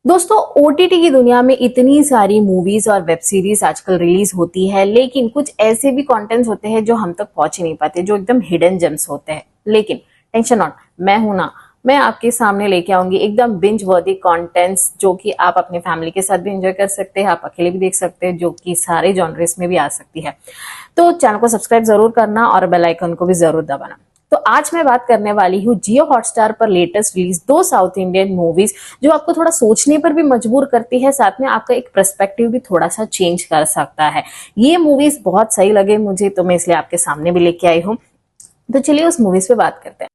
दोस्तों, ओटीटी की दुनिया में इतनी सारी मूवीज और वेब सीरीज आजकल रिलीज होती है, लेकिन कुछ ऐसे भी कंटेंट्स होते हैं जो हम तक पहुंच ही नहीं पाते, जो एकदम हिडन जेम्स होते हैं। लेकिन टेंशन नॉट, मैं हूं ना। मैं आपके सामने लेके आऊंगी एकदम बिंज वर्दी कंटेंट्स, जो कि आप अपने फैमिली के साथ भी एंजॉय कर सकते हैं, आप अकेले भी देख सकते हैं, जो कि सारे जॉनर्स में भी आ सकती है। तो चैनल को सब्सक्राइब जरूर करना और बेल आइकन को भी जरूर दबाना। तो आज मैं बात करने वाली हूँ जियो हॉटस्टार पर लेटेस्ट रिलीज दो साउथ इंडियन मूवीज, जो आपको थोड़ा सोचने पर भी मजबूर करती है, साथ में आपका एक पर्सपेक्टिव भी थोड़ा सा चेंज कर सकता है। ये मूवीज बहुत सही लगे मुझे, तो मैं इसलिए आपके सामने भी लेके आई हूँ। तो चलिए उस मूवीज पे बात करते हैं।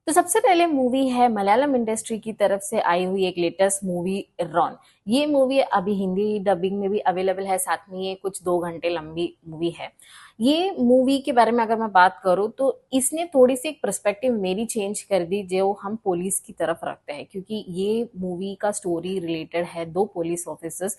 तो सबसे पहले मूवी है मलयालम इंडस्ट्री की तरफ से आई हुई एक लेटेस्ट मूवी रॉन। ये मूवी अभी हिंदी डबिंग में भी अवेलेबल है, साथ में ये कुछ 2 घंटे लंबी मूवी है। ये मूवी के बारे में अगर मैं बात करूं तो इसने थोड़ी सी एक पर्सपेक्टिव मेरी चेंज कर दी, जो हम पुलिस की तरफ रखते हैं, क्योंकि ये मूवी का स्टोरी रिलेटेड है दो पुलिस ऑफिसर्स,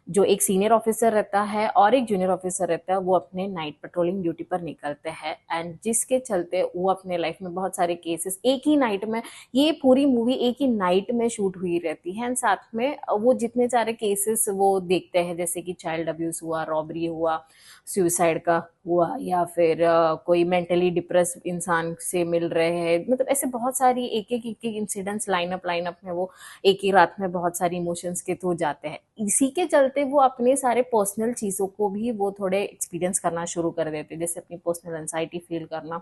जो एक सीनियर ऑफिसर रहता है और एक जूनियर ऑफिसर रहता है। वो अपने नाइट पेट्रोलिंग ड्यूटी पर निकलते हैं, एंड जिसके चलते वो अपने लाइफ में बहुत सारे केसेस एक ही नाइट में, ये पूरी मूवी एक ही नाइट में शूट हुई रहती है, एंड साथ में वो जितने सारे केसेस वो देखते हैं, जैसे कि चाइल्ड अब्यूज हुआ, रॉबरी हुआ, सुसाइड का हुआ, या फिर कोई मेंटली डिप्रेस इंसान से मिल रहे हैं, मतलब ऐसे बहुत सारी एक एक इंसिडेंट्स लाइन अप में वो एक ही रात में बहुत सारी इमोशंस के थ्रू जाते हैं। इसी के चलते वो अपने सारे पर्सनल चीजों को भी वो थोड़े एक्सपीरियंस करना शुरू कर देते हैं, जैसे अपनी पर्सनल एंजाइटी फील करना।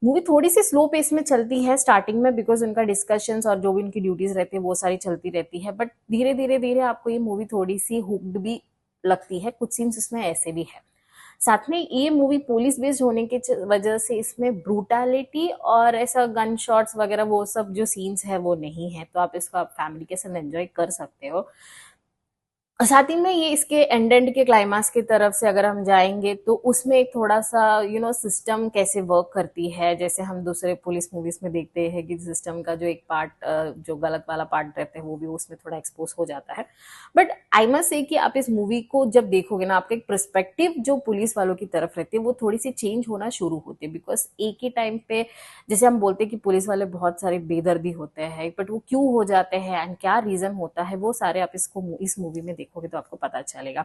मूवी थोड़ी सी स्लो पेस में चलती है स्टार्टिंग में, बिकॉज उनका डिस्कशंस और जो भी उनकी ड्यूटीज रहती है वो सारी चलती रहती है, बट धीरे धीरे धीरे आपको ये मूवी थोड़ी सी हुक्ड भी लगती है। कुछ सीन्स इसमें ऐसे भी है। साथ में ये मूवी पुलिस बेस्ड होने की वजह से इसमें ब्रूटैलिटी और ऐसा गन शॉट्स वगैरह वो सब जो सीन्स है वो नहीं है, तो आप इसको आप फैमिली के साथ एंजॉय कर सकते हो। साथ ही में ये इसके एंड के क्लाइमाक्स की तरफ से अगर हम जाएंगे तो उसमें एक थोड़ा सा सिस्टम कैसे वर्क करती है, जैसे हम दूसरे पुलिस मूवीज में देखते हैं कि सिस्टम का जो एक पार्ट, जो गलत वाला पार्ट रहता है, वो भी उसमें थोड़ा एक्सपोज हो जाता है। बट आई मस्ट से कि आप इस मूवी को जब देखोगे ना, आपका एक पर्सपेक्टिव जो पुलिस वालों की तरफ रहती है वो थोड़ी सी चेंज होना शुरू होती है, बिकॉज एक ही टाइम पे जैसे हम बोलते हैं कि पुलिस वाले बहुत सारे बेदर्दी होते हैं, बट वो क्यों हो जाते हैं एंड क्या रीजन होता है, वो सारे आप इसको इस मूवी में देखोगे तो आपको पता चलेगा।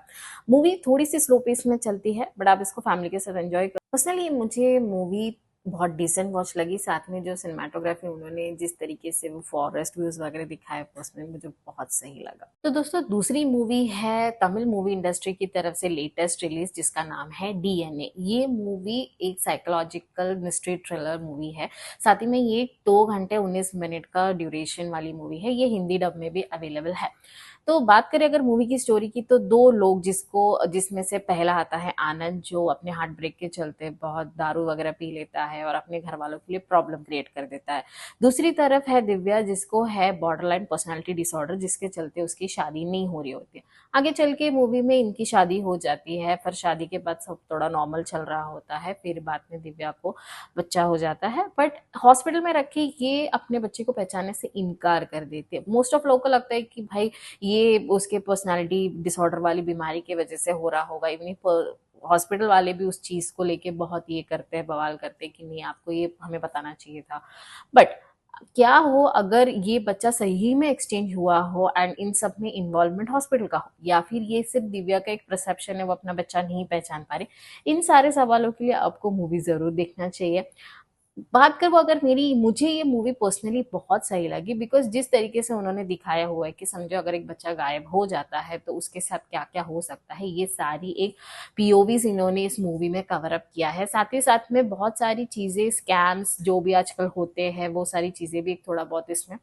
मूवी थोड़ी सी स्लो पेस में चलती है, बट आप इसको फैमिली के साथ एंजॉय कर। पर्सनली मुझे मूवी बहुत डिसेंट वॉच लगी, साथ में जो सिनेमाटोग्राफी उन्होंने जिस तरीके से वो फॉरेस्ट व्यूज वगैरह दिखाए, पर्सनली मुझे बहुत सही लगा। तो दोस्तों, दूसरी मूवी है तमिल मूवी इंडस्ट्री की तरफ से लेटेस्ट रिलीज, जिसका नाम है डीएनए। ये मूवी एक साइकोलॉजिकल मिस्ट्री थ्रिलर मूवी है। साथ ही में ये 2 घंटे 19 मिनट का ड्यूरेशन वाली मूवी है। ये हिंदी डब में भी अवेलेबल है। तो बात करें अगर मूवी की स्टोरी की, तो दो लोग जिसमें से पहला आता है आनंद, जो अपने हार्ट ब्रेक के चलते बहुत दारू वगैरह पी लेता है और अपने घर वालों के लिए प्रॉब्लम क्रिएट कर देता है। दूसरी तरफ है दिव्या, जिसको है बॉर्डरलाइन पर्सनालिटी डिसऑर्डर, जिसके चलते उसकी शादी नहीं हो रही होती है। आगे चल के मूवी में इनकी शादी हो जाती है, फिर शादी के बाद सब थोड़ा नॉर्मल चल रहा होता है, फिर बाद में दिव्या को बच्चा हो जाता है, बट हॉस्पिटल में रखी ये अपने बच्चे को पहचानने से इनकार कर देती है। मोस्ट ऑफ लोगों को लगता है कि भाई ये उसके पर्सनालिटी डिसऑर्डर वाली बीमारी की वजह से हो रहा होगा। इवनी हॉस्पिटल वाले भी उस चीज को लेके बहुत ये करते हैं, बवाल करते हैं कि नहीं, आपको ये हमें बताना चाहिए था। बट क्या हो अगर ये बच्चा सही में एक्सचेंज हुआ हो एंड इन सब में इन्वॉल्वमेंट हॉस्पिटल का हो, या फिर ये सिर्फ दिव्या का एक परसेप्शन है, वो अपना बच्चा नहीं पहचान पा रहे। इन सारे सवालों के लिए आपको मूवी जरूर देखना चाहिए। बात करूँ अगर मेरी, मुझे ये मूवी पर्सनली बहुत सही लगी, बिकॉज जिस तरीके से उन्होंने दिखाया हुआ है कि समझो अगर एक बच्चा गायब हो जाता है तो उसके साथ क्या क्या हो सकता है, ये सारी एक पीओवीज इन्होंने इस मूवी में कवर अप किया है। साथ ही साथ में बहुत सारी चीजें, स्कैम्स जो भी आजकल होते हैं, वो सारी चीजें भी एक थोड़ा बहुत इसमें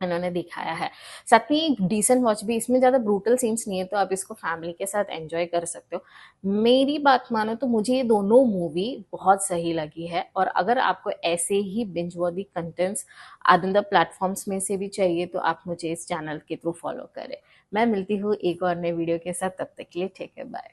इन्होंने दिखाया है। साथ में एक डिसेंट वॉच भी, इसमें ज्यादा ब्रूटल सीन्स नहीं है, तो आप इसको फैमिली के साथ एंजॉय कर सकते हो। मेरी बात मानो तो मुझे ये दोनों मूवी बहुत सही लगी है, और अगर आपको ऐसे ही बिंज वर्दी कंटेंट्स अदर प्लेटफॉर्म्स में से भी चाहिए तो आप मुझे इस चैनल के थ्रू फॉलो करें। मैं मिलती हूँ एक और नए वीडियो के साथ, तब तक के लिए टेक केयर, बाय।